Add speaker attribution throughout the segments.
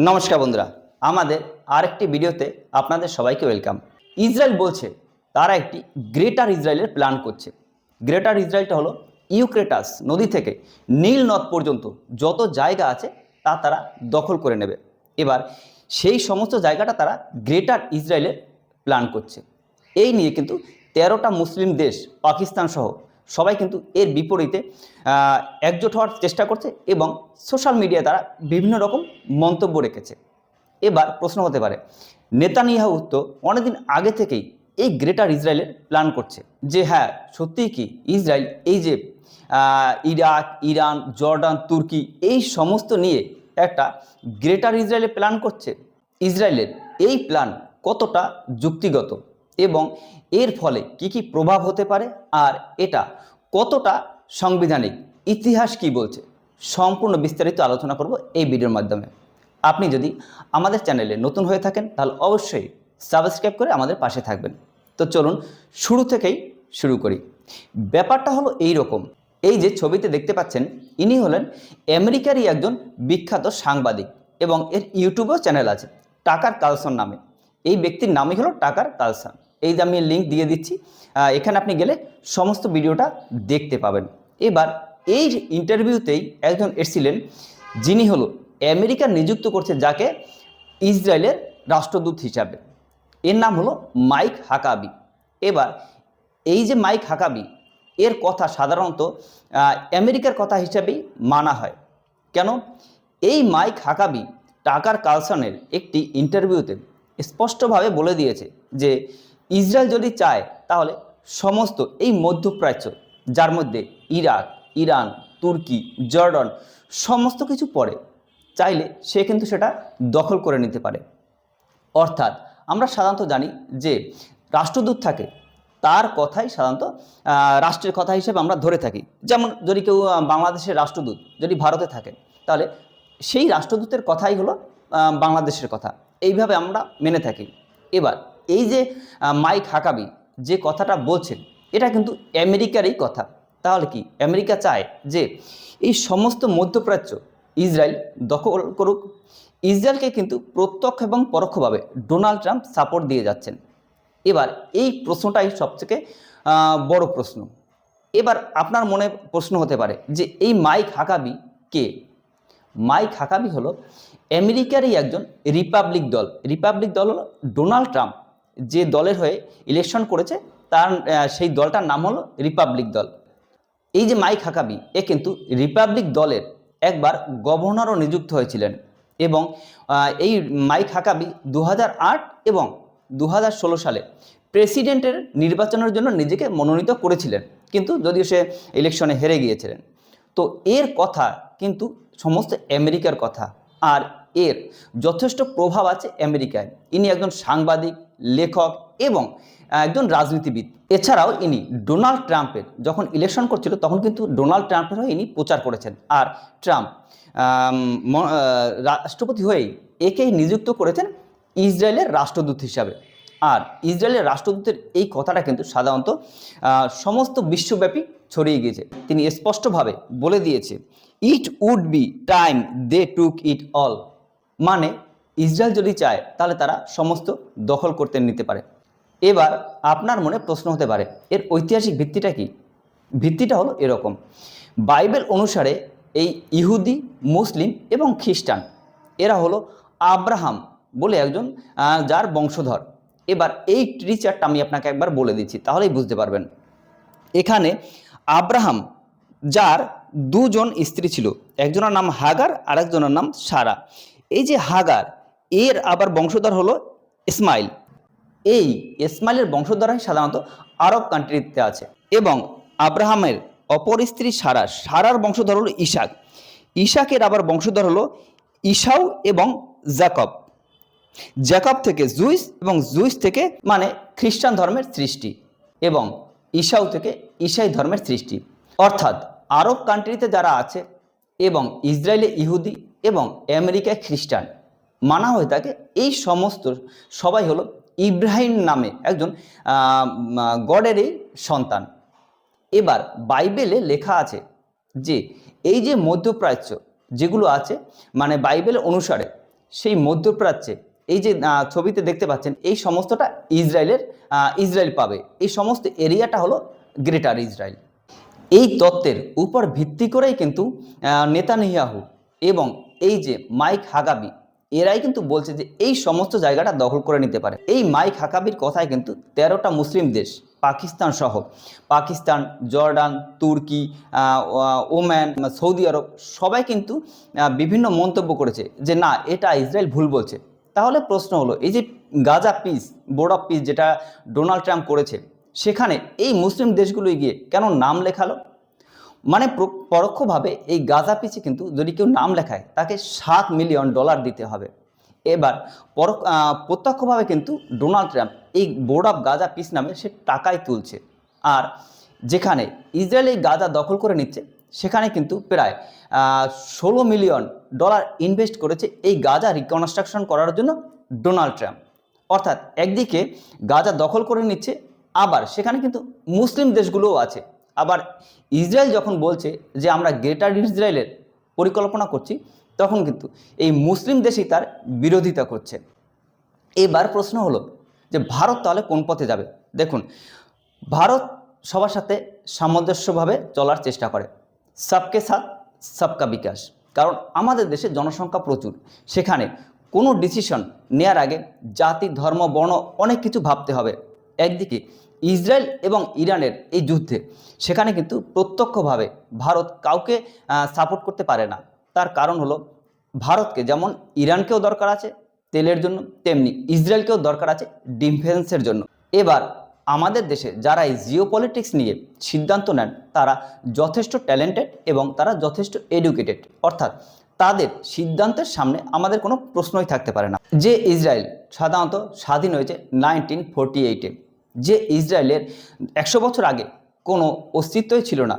Speaker 1: নমস্কার বন্ধুরা, আমাদের আরেকটি ভিডিওতে আপনাদের সবাইকে ওয়েলকাম। ইসরায়েল বলছে তারা একটি গ্রেটার ইসরায়েলের প্ল্যান করছে। গ্রেটার ইসরায়েলটা হলো ইউক্রেটাস নদী থেকে নীল নদ পর্যন্ত যত জায়গা আছে তা তারা দখল করে নেবে। এবার সেই সমস্ত জায়গাটা তারা গ্রেটার ইসরায়েলের প্ল্যান করছে। এই নিয়ে কিন্তু 13টা মুসলিম দেশ পাকিস্তান সহ সবাই কিন্তু এর বিপরীতে একজোট হওয়ার চেষ্টা করছে এবং সোশ্যাল মিডিয়ায় তারা বিভিন্ন রকম মন্তব্য রেখেছে। এবার প্রশ্ন হতে পারে, নেতানিয়াহু তো অনেকদিন আগে থেকেই এই গ্রেটার ইসরায়েলের প্ল্যান করছে যে হ্যাঁ সত্যিই কি ইসরায়েল এই যে ইরাক, ইরান, জর্ডান, তুর্কি এই সমস্ত নিয়ে একটা গ্রেটার ইসরায়েলের প্ল্যান করছে। ইসরায়েলের এই প্ল্যান কতটা যুক্তিগত এবং এর ফলে কি কি প্রভাব হতে পারে আর এটা কতটা সাংবিধানিক, ইতিহাস কি বলছে, সম্পূর্ণ বিস্তারিত আলোচনা করব এই ভিডিওর মাধ্যমে। আপনি যদি আমাদের চ্যানেলে নতুন হয়ে থাকেন তাহলে অবশ্যই সাবস্ক্রাইব করে আমাদের পাশে থাকবেন। তো চলুন শুরু থেকেই শুরু করি। ব্যাপারটা হলো এই রকম, এই যে ছবিতে দেখতে পাচ্ছেন ইনি হলেন আমেরিকারই একজন বিখ্যাত সাংবাদিক এবং এর ইউটিউবেও চ্যানেল আছে টাকার কালসন নামে। এই ব্যক্তির নামই হলো টাকার কালসন। এই যে আমি লিঙ্ক দিয়ে দিচ্ছি, এখানে আপনি গেলে সমস্ত ভিডিওটা দেখতে পাবেন। এবার এই ইন্টারভিউতেই একজন এসেছিলেন যিনি হলো আমেরিকা নিযুক্ত করছে যাকে ইসরায়েলের রাষ্ট্রদূত হিসাবে। এর নাম হলো মাইক হাকাবি। এবার এই যে মাইক হাকাবি এর কথা সাধারণত আমেরিকার কথা হিসাবেই মানা হয়। কেন? এই মাইক হাকাবি টাকার কালসনের একটি ইন্টারভিউতে স্পষ্টভাবে বলে দিয়েছে যে ইসরায়েল যদি চায় তাহলে সমস্ত এই মধ্যপ্রাচ্য, যার মধ্যে ইরাক, ইরান, তুর্কি, জর্ডন সমস্ত কিছু পড়ে, চাইলে সে কিন্তু সেটা দখল করে নিতে পারে। অর্থাৎ আমরা সাধারণত জানি যে রাষ্ট্রদূত থাকে, তার কথাই সাধারণত রাষ্ট্রের কথা হিসেবে আমরা ধরে থাকি। যেমন যদি কেউ বাংলাদেশের রাষ্ট্রদূত যদি ভারতে থাকে তাহলে সেই রাষ্ট্রদূতের কথাই হলো বাংলাদেশের কথা, এইভাবে আমরা মেনে থাকি। এবার এই যে মাইক হাকাবি যে কথাটা বলছেন এটা কিন্তু আমেরিকারই কথা। তাহলে কি আমেরিকা চায় যে এই সমস্ত মধ্যপ্রাচ্য ইসরায়েল দখল করুক? ইসরায়েলকে কিন্তু প্রত্যক্ষ এবং পরোক্ষভাবে ডোনাল্ড ট্রাম্প সাপোর্ট দিয়ে যাচ্ছেন। এবার এই প্রশ্নটাই সবথেকে বড় প্রশ্ন। এবার আপনার মনে প্রশ্ন হতে পারে যে এই মাইক হাকাবি কে? মাইক হাকাবি হলো আমেরিকারই একজন রিপাবলিক দল হলো ডোনাল্ড ট্রাম্প যে দলের হয়ে ইলেকশন করেছে তার সেই দলটার নাম হলো রিপাবলিক দল। এই যে মাইক হাকাবি এ কিন্তু রিপাবলিক দলের একবার গভর্নরও নিযুক্ত হয়েছিলেন এবং এই মাইক হাকাবি 2008 এবং 2016 সালে প্রেসিডেন্টের নির্বাচনের জন্য নিজেকে মনোনীত করেছিলেন, কিন্তু যদিও সে ইলেকশনে হেরে গিয়েছিলেন। তো এর কথা কিন্তু সমস্ত আমেরিকার কথা আর এর যথেষ্ট প্রভাব আছে আমেরিকায়। ইনি একজন সাংবাদিক, লেখক এবং একজন রাজনীতিবিদ। এছাড়াও ইনি ডোনাল্ড ট্রাম্পের যখন ইলেকশন করছিল তখন কিন্তু ডোনাল্ড ট্রাম্পের হয়ে ইনি প্রচার করেছেন। আর ট্রাম্প রাষ্ট্রপতি হয়েই একেই নিযুক্ত করেছেন ইসরায়েলের রাষ্ট্রদূত হিসাবে। আর ইসরায়েলের রাষ্ট্রদূতের এই কথাটা কিন্তু সাধারণত সমস্ত বিশ্বব্যাপী ছড়িয়ে গিয়েছে। তিনি স্পষ্টভাবে বলে দিয়েছে, it would be time they took it all. মানে ইসরায়েল যদি চায় তাহলে তারা সমস্ত দখল করতে নিতে পারে। এবার আপনার মনে প্রশ্ন হতে পারে এর ঐতিহাসিক ভিত্তিটা কি? ভিত্তিটা হলো এরকম, বাইবেল অনুসারে এই ইহুদি, মুসলিম এবং খ্রিস্টান এরা হলো আব্রাহাম বলে একজন যার বংশধর। এবার এই ট্রি চার্টটা আমি আপনাকে একবার বলে দিচ্ছি তাহলেই বুঝতে পারবেন। এখানে আব্রাহাম যার দুজন স্ত্রী ছিল, একজনের নাম হাগার আর একজনের নাম সারা। এই যে হাগার এর আবার বংশধর হলো ইসমাইল। এই ইসমাইলের বংশধরাই সাধারণত আরব কান্ট্রিতে আছে। এবং আব্রাহামের অপর স্ত্রী সারার বংশধর হলো ইসাকের আবার বংশধর হলো ইসাউ এবং জ্যাকব থেকে জুইস এবং জুইস থেকে মানে খ্রিস্টান ধর্মের সৃষ্টি এবং ইসাউ থেকে ইসাই ধর্মের সৃষ্টি। অর্থাৎ আরব কান্ট্রিতে যারা আছে এবং ইসরায়েলে ইহুদি এবং আমেরিকায় খ্রিস্টান মানা হয়ে থাকে, এই সমস্ত সবাই হলো ইব্রাহিম নামে একজন গডেরই সন্তান। এবার বাইবেলে লেখা আছে যে এই যে মধ্যপ্রাচ্য যেগুলো আছে মানে বাইবেল অনুসারে সেই মধ্যপ্রাচ্যে এই যে ছবিতে দেখতে পাচ্ছেন এই সমস্তটা ইসরায়েল পাবে। এই সমস্ত এরিয়াটা হলো গ্রেটার ইসরায়েল। এই তত্ত্বের উপর ভিত্তি করেই কিন্তু নেতানিয়াহু এবং এই যে মাইক হাগাবি এরাই কিন্তু বলছে যে এই সমস্ত জায়গাটা দখল করে নিতে পারে। এই মাইক হাগাবির কথায় কিন্তু 13টা মুসলিম দেশ পাকিস্তান সহ, পাকিস্তান, জর্ডান, তুর্কি, ওমান, সৌদি আরব সবাই কিন্তু বিভিন্ন মন্তব্য করেছে যে না, এটা ইসরায়েল ভুল বলছে। তাহলে প্রশ্ন হলো, এই যে Gaza piece, board of piece যেটা ডোনাল্ড ট্রাম্প করেছে, সেখানে এই মুসলিম দেশগুলোই গিয়ে কেন নাম লেখালো? মানে পরোক্ষভাবে এই গাজা পিসে কিন্তু যদি কেউ নাম লেখায় তাকে $7 মিলিয়ন দিতে হবে। এবার প্রত্যক্ষভাবে কিন্তু ডোনাল্ড ট্রাম্প এই বোর্ড অফ গাজা পিস নামে সে টাকাই তুলছে। আর যেখানে ইসরায়েল এই গাজা দখল করে নিচ্ছে, সেখানে কিন্তু প্রায় $16 মিলিয়ন ইনভেস্ট করেছে এই গাজা রিকনস্ট্রাকশন করার জন্য ডোনাল্ড ট্রাম্প। অর্থাৎ একদিকে গাজা দখল করে নিচ্ছে, আবার সেখানে কিন্তু মুসলিম দেশগুলোও আছে। আবার ইসরায়েল যখন বলছে যে আমরা গ্রেটার ইসরায়েলের পরিকল্পনা করছি, তখন কিন্তু এই মুসলিম দেশই তার বিরোধিতা করছে। এবার প্রশ্ন হলো যে ভারত তাহলে কোন পথে যাবে? দেখুন, ভারত সবার সাথে সামঞ্জস্যভাবে চলার চেষ্টা করে, সবকে সাথ সবকা বিকাশ। কারণ আমাদের দেশে জনসংখ্যা প্রচুর, সেখানে কোনো ডিসিশন নেওয়ার আগে জাতি, ধর্ম, বর্ণ অনেক কিছু ভাবতে হবে। একদিকে ইসরায়েল এবং ইরানের এই যুদ্ধে সেখানে কিন্তু প্রত্যক্ষভাবে ভারত কাউকে সাপোর্ট করতে পারে না। তার কারণ হলো, ভারতকে যেমন ইরানকেও দরকার আছে তেলের জন্য, তেমনি ইসরায়েলকেও দরকার আছে ডিফেন্সের জন্য। এবার আমাদের দেশে যারা এই জিওপলিটিক্স নিয়ে সিদ্ধান্ত নেন, তারা যথেষ্ট ট্যালেন্টেড এবং তারা যথেষ্ট এডুকেটেড। অর্থাৎ তাদের সিদ্ধান্তের সামনে আমাদের কোনো প্রশ্নই থাকতে পারে না। যে ইসরায়েল সাধারণত স্বাধীন হয়েছে 1948-এ, যে ইসরায়েলের 100 বছর আগে কোনো অস্তিত্বই ছিল না,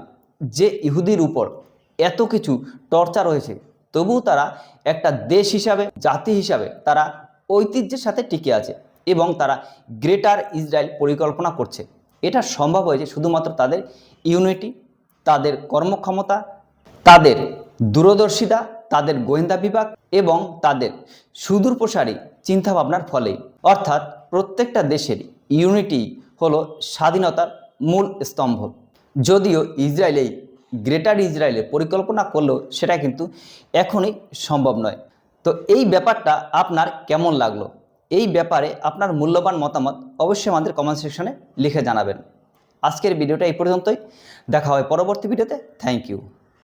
Speaker 1: যে ইহুদির উপর এত কিছু টর্চার হয়েছে, তবুও তারা একটা দেশ হিসাবে, জাতি হিসাবে তারা ঐতিহ্যের সাথে টিকে আছে এবং তারা গ্রেটার ইসরায়েল পরিকল্পনা করছে। এটা সম্ভব হয়েছে শুধুমাত্র তাদের ইউনিটি, তাদের কর্মক্ষমতা, তাদের দূরদর্শিতা, তাদের গোয়েন্দা বিভাগ এবং তাদের সুদূরপ্রসারী চিন্তাভাবনার ফলেই। অর্থাৎ প্রত্যেকটা দেশের ইউনিটি হলো স্বাধীনতার মূল স্তম্ভ। যদিও ইসরায়েল এই গ্রেটার ইসরায়েলের পরিকল্পনা করলেও সেটা কিন্তু এখনই সম্ভব নয়। তো এই ব্যাপারটা আপনার কেমন লাগলো? এই ব্যাপারে আপনার মূল্যবান মতামত অবশ্যই আমাদের কমেন্ট সেকশনে লিখে জানাবেন। আজকের ভিডিওটা এই পর্যন্তই, দেখা হয় পরবর্তী ভিডিওতে। Thank you.